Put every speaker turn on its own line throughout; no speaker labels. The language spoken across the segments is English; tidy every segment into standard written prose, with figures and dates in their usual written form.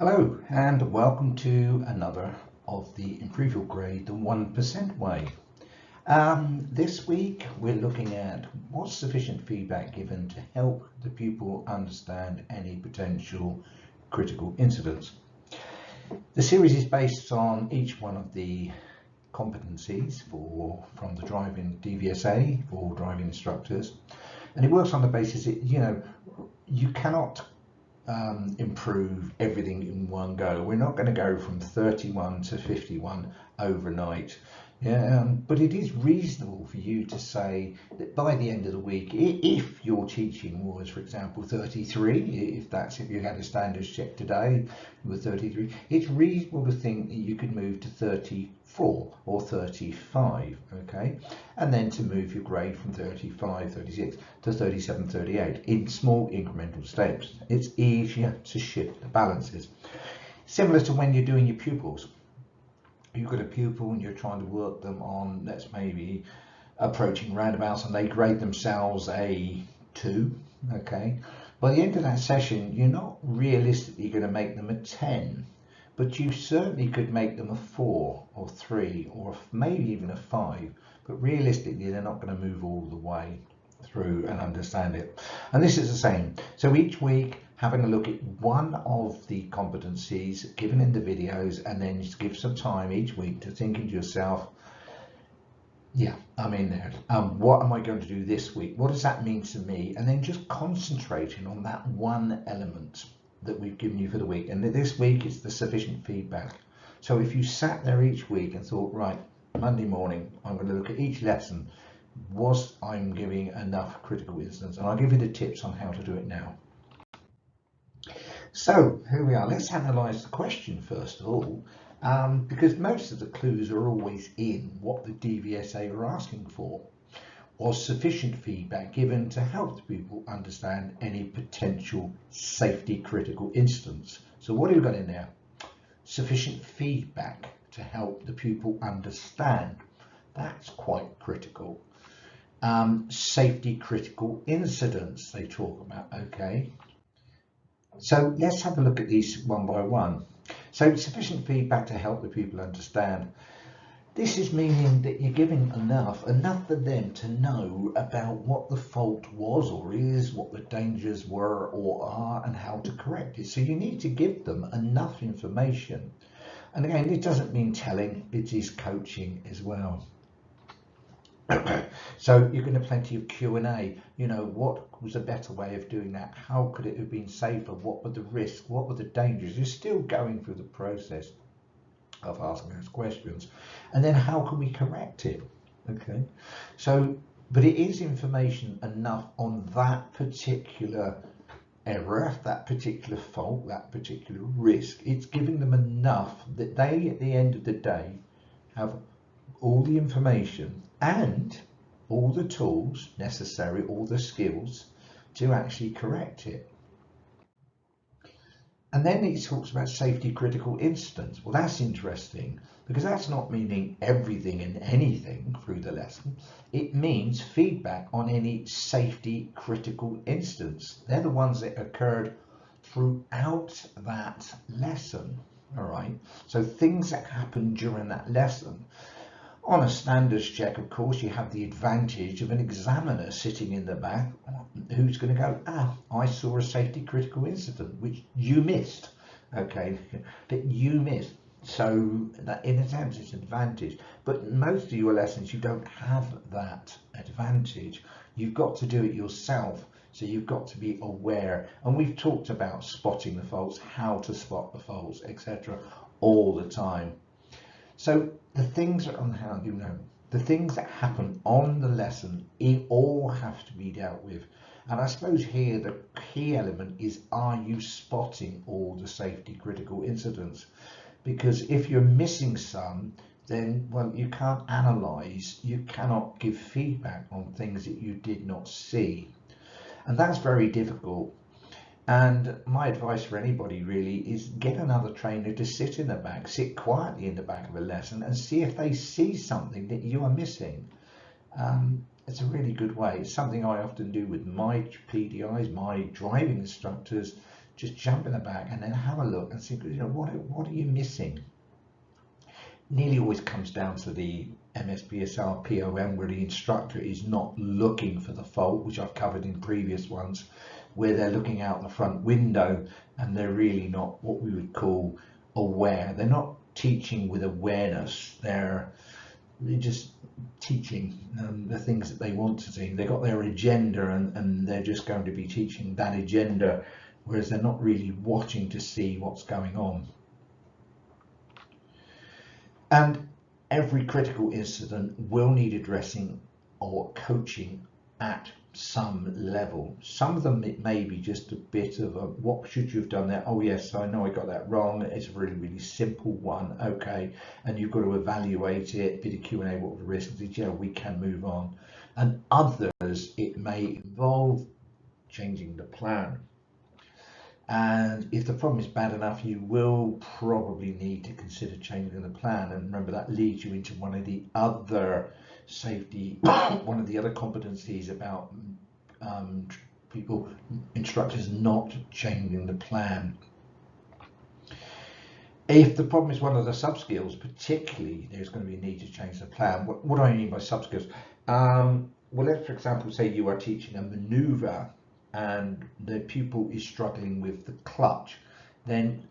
Hello and welcome to another of the Improve Your Grade the 1% Way. This week we're looking at what's sufficient feedback given to help the pupil understand any potential critical incidents. The series is based on each one of the competencies from the driving DVSA for driving instructors, and it works on the basis that you cannot improve everything in one go. We're not going to go from 31 to 51 overnight. But it is reasonable for you to say that by the end of the week, if your teaching was, for example, 33, if you had a standards check today with 33, it's reasonable to think that you could move to 34 or 35, okay? And then to move your grade from 35, 36 to 37, 38 in small incremental steps. It's easier to shift the balances. Similar to when you're doing your pupils. You've got a pupil and you're trying to work them on, let's maybe approaching roundabouts, and they grade themselves a 2, okay? By the end of that session, you're not realistically going to make them a 10, but you certainly could make them a 4 or 3 or maybe even a 5, but realistically they're not going to move all the way through and understand it. And this is the same. So each week, having a look at one of the competencies given in the videos, and then just give some time each week to thinking to yourself, yeah, I'm in there. What am I going to do this week? What does that mean to me? And then just concentrating on that one element that we've given you for the week. And this week it's the sufficient feedback. So if you sat there each week and thought, right, Monday morning, I'm going to look at each lesson. Was I'm giving enough critical incidents? And I'll give you the tips on how to do it now. So here we are. Let's analyze the question first of all, because most of the clues are always in what the DVSA are asking for. Was sufficient feedback given to help the pupil understand any potential safety critical incidents? So what have you got in there? Sufficient feedback to help the pupil understand. That's quite critical. Safety critical incidents they talk about, okay? So let's have a look at these one by one. So sufficient feedback to help the pupil understand. This is meaning that you're giving enough for them to know about what the fault was or is, what the dangers were or are, and how to correct it. So you need to give them enough information. And again, it doesn't mean telling, it is coaching as well. So you're going to plenty of Q&A. What was a better way of doing that? How could it have been safer? What were the risks? What were the dangers? You're still going through the process of asking those questions. And then how can we correct it? Okay. So, but it is information enough on that particular error, that particular fault, that particular risk. It's giving them enough that they, at the end of the day, have all the information and all the tools necessary, all the skills to actually correct it. And then it talks about safety critical incidents. Well, that's interesting because that's not meaning everything and anything through the lesson. It means feedback on any safety critical incidents. They're the ones that occurred throughout that lesson. All right. So things that happened during that lesson. On a standards check, of course, you have the advantage of an examiner sitting in the back who's going to go, I saw a safety critical incident, which you missed, okay, that you missed. So that in a sense, it's an advantage. But most of your lessons, you don't have that advantage. You've got to do it yourself. So you've got to be aware. And we've talked about spotting the faults, how to spot the faults, etc. all the time. So the things on how the things that happen on the lesson, it all have to be dealt with. And I suppose here the key element is, are you spotting all the safety critical incidents? Because if you're missing some, then, well, you can't analyze, you cannot give feedback on things that you did not see. And that's very difficult. And my advice for anybody really is get another trainer to sit in the back, sit quietly in the back of a lesson and see if they see something that you are missing. It's a really good way. It's something I often do with my PDIs, my driving instructors, just jump in the back and then have a look and see, what are you missing? Nearly always comes down to the MSBSR POM, where the instructor is not looking for the fault, which I've covered in previous ones, where they're looking out the front window and they're really not what we would call aware. They're not teaching with awareness. They're just teaching the things that they want to see. They've got their agenda and they're just going to be teaching that agenda, whereas they're not really watching to see what's going on. And every critical incident will need addressing or coaching at some level. Some of them, it may be just a bit of a, what should you have done there? Oh yes, I know I got that wrong. It's a really, really simple one. Okay, and you've got to evaluate it, bit of Q&A, what were the risks? Yeah, we can move on. And others, it may involve changing the plan. And if the problem is bad enough, you will probably need to consider changing the plan. And remember, that leads you into one of the other safety, one of the other competencies about instructors not changing the plan. If the problem is one of the sub-skills, particularly, there's going to be a need to change the plan. What do I mean by sub-skills? Well, let's, for example, say you are teaching a maneuver and the pupil is struggling with the clutch, then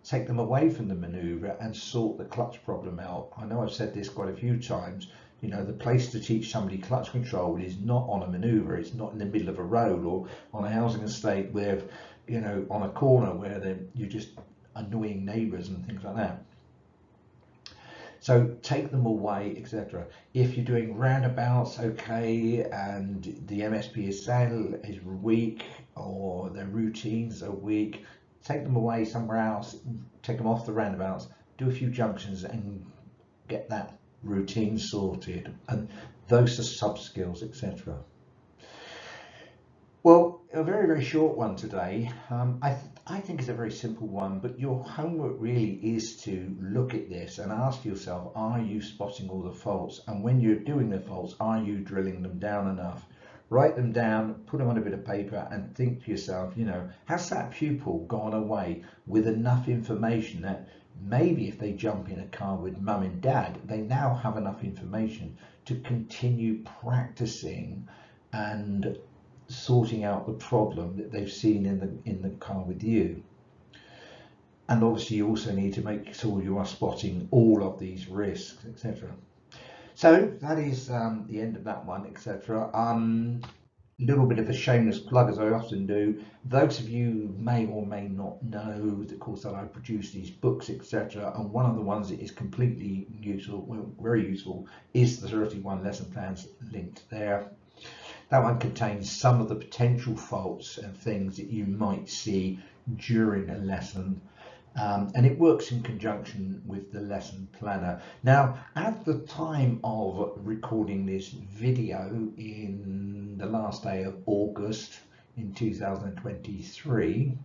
take them away from the maneuver and sort the clutch problem out. I know I've said this quite a few times. You know, the place to teach somebody clutch control is not on a maneuver. It's not in the middle of a road or on a housing estate where, you know, on a corner where you're just annoying neighbours and things like that. So take them away, etc. If you're doing roundabouts, okay, and the MSPSL is weak or their routines are weak, take them away somewhere else, take them off the roundabouts, do a few junctions and get that routine sorted. And those are sub skills, etc. Well, a very, very short one today. I think it's a very simple one, but your homework really is to look at this and ask yourself, are you spotting all the faults? And when you're doing the faults, are you drilling them down enough? Write them down, put them on a bit of paper and think to yourself, you know, has that pupil gone away with enough information that maybe if they jump in a car with mum and dad, they now have enough information to continue practicing and sorting out the problem that they've seen in the car with you. And obviously you also need to make sure you are spotting all of these risks, etc. So that is the end of that one, etc. Little bit of a shameless plug, as I often do. Those of you may or may not know, of course, that I produce these books, etc. And one of the ones that is completely useful, well, very useful, is the 31 lesson plans linked there. That one contains some of the potential faults and things that you might see during a lesson. And it works in conjunction with the lesson planner. Now, at the time of recording this video in the last day of August in 2023,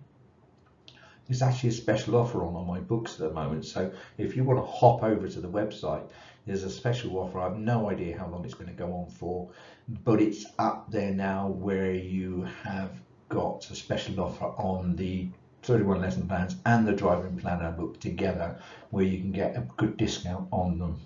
there's actually a special offer on my books at the moment. So if you want to hop over to the website, there's a special offer. I have no idea how long it's going to go on for, but it's up there now where you have got a special offer on the 31 lesson plans and the driving planner book together, where you can get a good discount on them.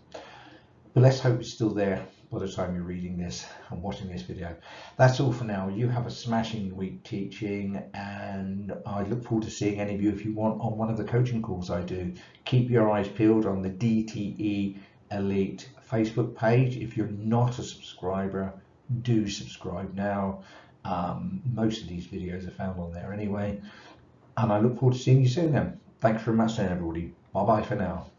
But let's hope it's still there by the time you're reading this and watching this video. That's all for now. You have a smashing week teaching, and I look forward to seeing any of you if you want on one of the coaching calls I do. Keep your eyes peeled on the DTE-Elite Facebook page. If you're not a subscriber, do subscribe now. Most of these videos are found on there anyway. And I look forward to seeing you soon then. Thanks very much then, everybody. Bye bye for now.